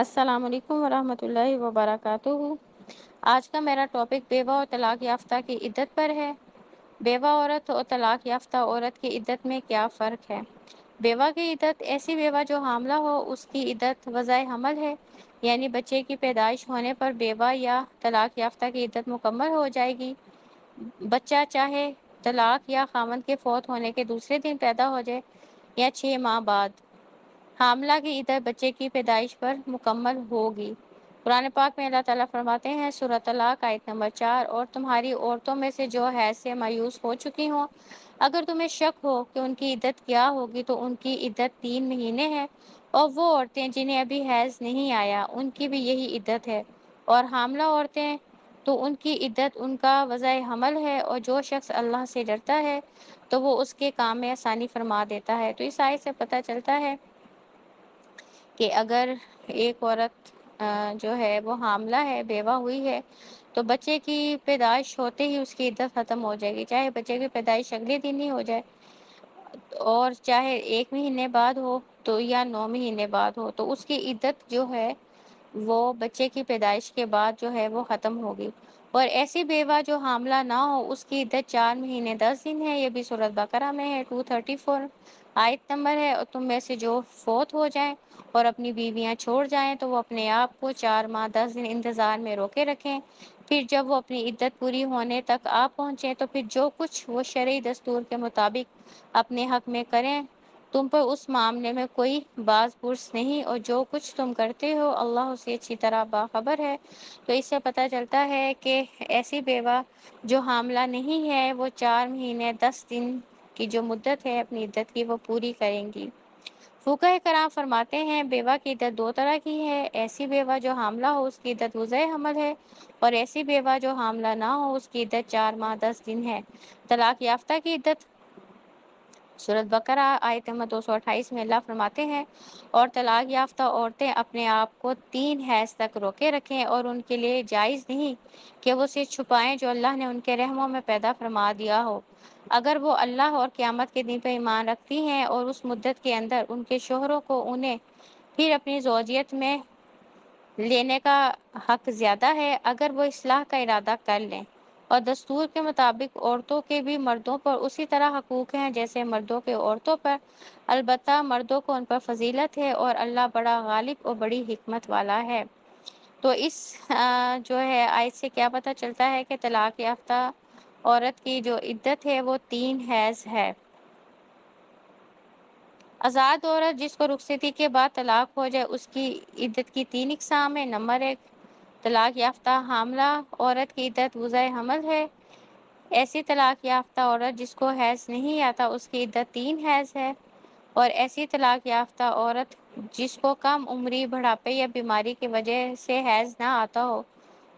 السلام علیکم ورحمۃ اللہ وبرکاتہ۔ آج کا میرا ٹاپک بیوہ اور طلاق یافتہ کی عدت پر ہے۔ بیوہ عورت اور طلاق یافتہ عورت کی عدت میں کیا فرق ہے؟ بیوہ کی عدت: ایسی بیوہ جو حاملہ ہو اس کی عدت وضع حمل ہے، یعنی بچے کی پیدائش ہونے پر بیوہ یا طلاق یافتہ کی عدت مکمل ہو جائے گی۔ بچہ چاہے طلاق یا خاوند کے فوت ہونے کے دوسرے دن پیدا ہو جائے یا 6 ماہ بعد، حاملہ کی عدت بچے کی پیدائش پر مکمل ہوگی۔ قرآن پاک میں اللہ تعالیٰ فرماتے ہیں، سورۃ طلاق آیت نمبر 4، اور تمہاری عورتوں میں سے جو حیض سے مایوس ہو چکی ہوں، اگر تمہیں شک ہو کہ ان کی عدت کیا ہوگی تو ان کی عدت 3 مہینے ہے، اور وہ عورتیں جنہیں ابھی حیض نہیں آیا ان کی بھی یہی عدت ہے، اور حاملہ عورتیں تو ان کی عدت ان کا وضع حمل ہے، اور جو شخص اللہ سے ڈرتا ہے تو وہ اس کے کام میں آسانی فرما دیتا ہے۔ تو اس آیت سے پتہ چلتا ہے کہ اگر ایک عورت جو ہے وہ حاملہ ہے، بیوہ ہوئی ہے، تو بچے کی پیدائش ہوتے ہی اس کی عدت ختم ہو جائے گی، چاہے بچے کی پیدائش اگلے دن ہی ہو جائے اور چاہے 1 مہینے بعد ہو تو یا 9 مہینے بعد ہو، تو اس کی عدت جو ہے وہ بچے کی پیدائش کے بعد جو ہے وہ ختم ہوگی۔ اور ایسی بیوہ جو حاملہ نہ ہو اس کی عدت 4 مہینے 10 دن ہے، یہ بھی سورۃ بقرہ میں ہے، 234 آیت نمبر ہے۔ اور تم میں سے جو فوت ہو جائیں اور اپنی بیویاں چھوڑ جائیں تو وہ اپنے آپ کو 4 ماہ 10 دن انتظار میں روکے رکھیں، پھر جب وہ اپنی عدت پوری ہونے تک آ پہنچیں تو پھر جو کچھ وہ شرعی دستور کے مطابق اپنے حق میں کریں، تم پر اس معاملے میں کوئی باز پرس نہیں، اور جو کچھ تم کرتے ہو اللہ اس سے اچھی طرح باخبر ہے۔ تو اس سے پتہ چلتا ہے کہ ایسی بیوہ جو حاملہ نہیں ہے وہ 4 مہینے 10 دن کی جو مدت ہے اپنی عدت کی وہ پوری کریں گی۔ فقہاء کرام فرماتے ہیں بیوہ کی عدت 2 طرح کی ہے: ایسی بیوہ جو حاملہ ہو اس کی عدت وضع حمل ہے، اور ایسی بیوہ جو حاملہ نہ ہو اس کی عدت 4 ماہ 10 دن ہے۔ طلاق یافتہ کی عدت: سورۃ بقرہ آیت نمبر 228 میں اللہ فرماتے ہیں، اور طلاق یافتہ عورتیں اپنے آپ کو 3 حیض تک روکے رکھیں، اور ان کے لیے جائز نہیں کہ وہ اسے چھپائیں جو اللہ نے ان کے رحموں میں پیدا فرما دیا ہو، اگر وہ اللہ اور قیامت کے دن پر ایمان رکھتی ہیں، اور اس مدت کے اندر ان کے شوہروں کو انہیں پھر اپنی زوجیت میں لینے کا حق زیادہ ہے اگر وہ اصلاح کا ارادہ کر لیں۔ اور دستور کے مطابق عورتوں کے بھی مردوں پر اسی طرح حقوق ہیں جیسے مردوں کے عورتوں پر، البتہ مردوں کو ان پر فضیلت ہے، اور اللہ بڑا غالب اور بڑی حکمت والا ہے۔ تو اس جو ہے آیت سے کیا پتہ چلتا ہے کہ طلاق یافتہ عورت کی جو عدت ہے وہ 3 حیض ہے۔ آزاد عورت جس کو رخصتی کے بعد طلاق ہو جائے اس کی عدت کی 3 اقسام ہیں۔ نمبر 1، طلاق یافتہ حاملہ عورت کی عدت وضع حمل ہے۔ ایسی طلاق یافتہ عورت جس کو حیض نہیں آتا اس کی عدت 3 حیض ہے۔ اور ایسی طلاق یافتہ عورت جس کو کم عمری، بڑھاپے یا بیماری کی وجہ سے حیض نہ آتا ہو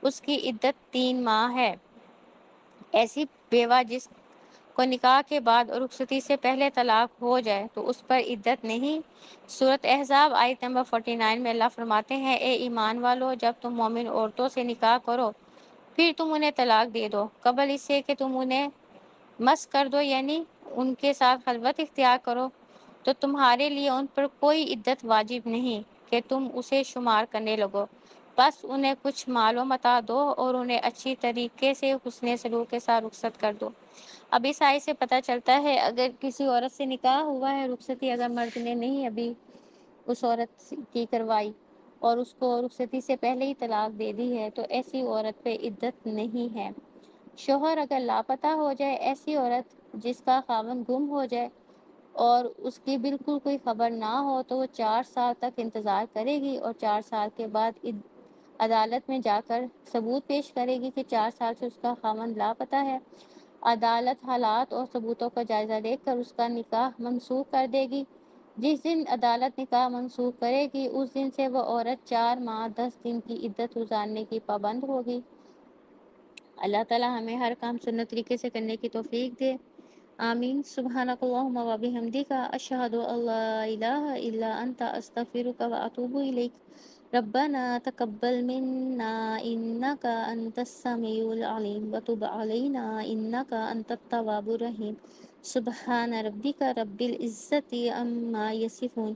اس کی عدت 3 ماہ ہے۔ ایسی بیوہ جس کو نکاح کے بعد اور رخصتی سے پہلے طلاق ہو جائے تو اس پر عدت نہیں۔ سورۃ احزاب آیت نمبر 49 میں اللہ فرماتے ہیں، اے ایمان والو، جب تم مومن عورتوں سے نکاح کرو پھر تم انہیں طلاق دے دو قبل اس سے کہ تم انہیں مس کر دو، یعنی ان کے ساتھ خلوت اختیار کرو، تو تمہارے لیے ان پر کوئی عدت واجب نہیں کہ تم اسے شمار کرنے لگو، بس انہیں کچھ مال و متاع دو اور انہیں اچھی طریقے سے حسن سلوک کے ساتھ رخصت کر دو۔ اب اس آیت سے پتہ چلتا ہے اگر کسی عورت سے نکاح ہوا ہے، رخصتی اگر مرد نے نہیں ابھی اس عورت کی کروائی اور اس کو رخصتی سے پہلے ہی طلاق دے دی ہے تو ایسی عورت پہ عدت نہیں ہے۔ شوہر اگر لاپتہ ہو جائے: ایسی عورت جس کا خاوند گم ہو جائے اور اس کی بالکل کوئی خبر نہ ہو تو وہ 4 سال تک انتظار کرے گی، اور 4 سال کے بعد عدالت میں جا کر ثبوت پیش کرے گی کہ 4 سال سے اس کا خاوند لاپتہ ہے۔ عدالت حالات اور ثبوتوں کا جائزہ لے کر اس کا نکاح منسوخ کر دے گی۔ جس دن عدالت نکاح منسوخ کرے گی اس دن سے وہ عورت 4 ماہ 10 دن کی عدت گزارنے کی پابند ہوگی۔ اللہ تعالی ہمیں ہر کام سنت طریقے سے کرنے کی توفیق دے، آمین۔ سبحانک اللہم و بحمدک، اشہد ان لا الہ الا انت، استغفرک و اتوب الیک۔ ربنا تقبل منا انک انت السمیع العلیم وتب علینا انک انت التواب الرحیم۔ سبحان ربک رب العزة عما یصفون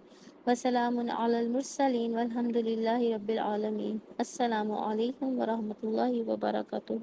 وسلام علی المرسلین والحمد للہ رب العالمین۔ السلام علیکم ورحمۃ اللہ وبرکاتہ۔